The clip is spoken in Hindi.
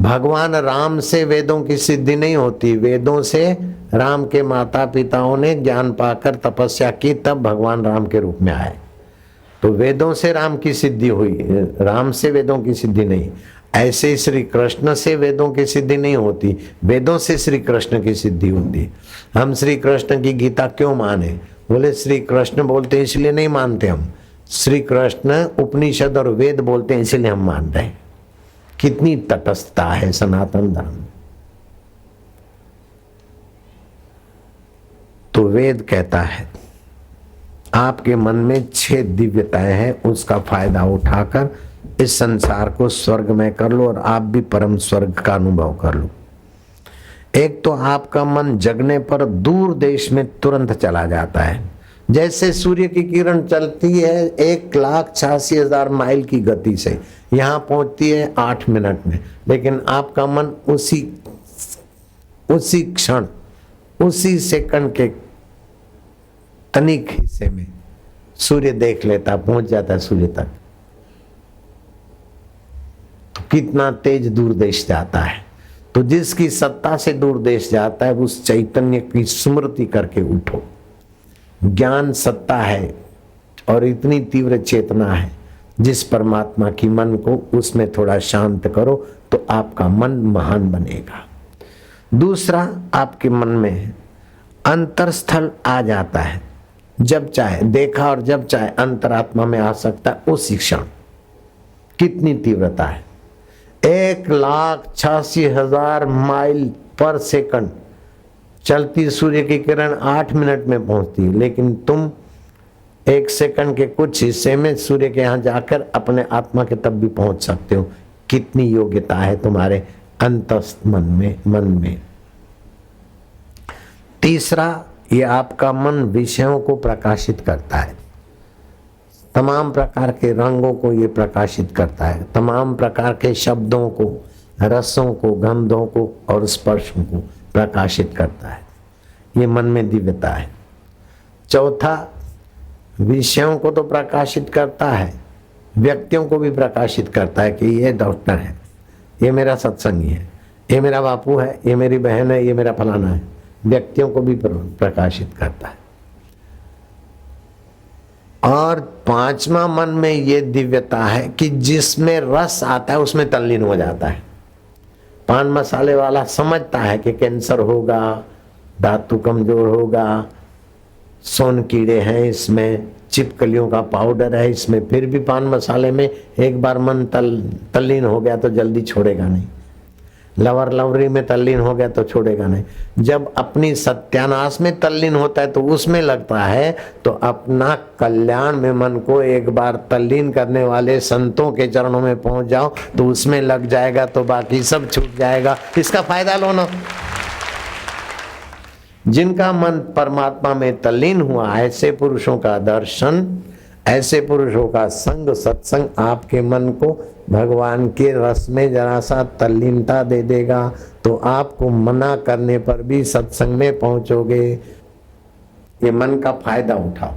भगवान राम से वेदों की सिद्धि नहीं होती, वेदों से राम के माता पिताओं ने ज्ञान पाकर तपस्या की, तब भगवान राम के रूप में आए। तो वेदों से राम की सिद्धि हुई, राम से वेदों की सिद्धि नहीं। ऐसे श्री कृष्ण से वेदों की सिद्धि नहीं होती, वेदों से श्री कृष्ण की सिद्धि होती। हम श्री कृष्ण की गीता क्यों माने? बोले श्री कृष्ण बोलते इसलिए नहीं मानते हम, श्री कृष्ण उपनिषद और वेद बोलते हैं इसलिए हम मान रहे हैं। कितनी तटस्थता है सनातन धर्म। तो वेद कहता है आपके मन में 6 दिव्यताएं हैं, उसका फायदा उठाकर इस संसार को स्वर्ग में कर लो और आप भी परम स्वर्ग का अनुभव कर लो। एक तो आपका मन जगने पर दूर देश में तुरंत चला जाता है। जैसे सूर्य की किरण चलती है 1,86,000 माइल की गति से, यहाँ पहुंचती है 8 मिनट में, लेकिन आपका मन उसी क्षण, उसी सेकंड के तनिक हिस्से में सूर्य देख लेता, पहुंच जाता है सूर्य तक। तो कितना तेज दूर देश जाता है। तो जिसकी सत्ता से दूर देश जाता है उस चैतन्य की स्मृति करके उठो। ज्ञान सत्ता है और इतनी तीव्र चेतना है, जिस परमात्मा की मन को उसमें थोड़ा शांत करो तो आपका मन महान बनेगा। दूसरा, आपके मन में अंतरस्थल आ जाता है, जब चाहे देखा और जब चाहे अंतरात्मा में आ सकता है उसी क्षण। कितनी तीव्रता है, 1,86,000 माइल पर सेकंड चलती सूर्य की किरण 8 मिनट में पहुंचती है, लेकिन तुम 1 सेकंड के कुछ हिस्से में सूर्य के यहां जाकर अपने आत्मा के तब भी पहुंच सकते हो। कितनी योग्यता है तुम्हारे अंतस्थ मन में। तीसरा, ये आपका मन विषयों को प्रकाशित करता है, तमाम प्रकार के रंगों को ये प्रकाशित करता है, तमाम प्रकार के शब्दों को, रसों को, गंधों को और स्पर्शों को प्रकाशित करता है। ये मन में दिव्यता है। चौथा, विषयों को तो प्रकाशित करता है, व्यक्तियों को भी प्रकाशित करता है कि ये डॉक्टर है, ये मेरा सत्संगी है, ये मेरा बापू है, ये मेरी बहन है, ये मेरा फलाना है। व्यक्तियों को भी प्रकाशित करता है। और पांचवा, मन में ये दिव्यता है कि जिसमें रस आता है उसमें तल्लीन हो जाता है। पान मसाले वाला समझता है कि कैंसर होगा, धातु कमजोर होगा, सोन कीड़े हैं इसमें, चिपकलियों का पाउडर है इसमें, फिर भी पान मसाले में एक बार मन तल्लीन हो गया तो जल्दी छोड़ेगा नहीं। लवर लवरी में तल्लीन हो गया तो छोड़ेगा नहीं। जब अपनी सत्यानाश में तल्लीन होता है तो उसमें लगता है, तो अपना कल्याण में मन को एक बार तल्लीन करने वाले संतों के चरणों में पहुंच जाओ तो उसमें लग जाएगा, तो बाकी सब छूट जाएगा। इसका फायदा लो ना। जिनका मन परमात्मा में तल्लीन हुआ, ऐसे पुरुषों का दर्शन, ऐसे पुरुषों का संग, सत्संग आपके मन को भगवान के रस में जरा सा तल्लीनता दे देगा, तो आपको मना करने पर भी सत्संग में पहुंचोगे। ये मन का फायदा उठाओ।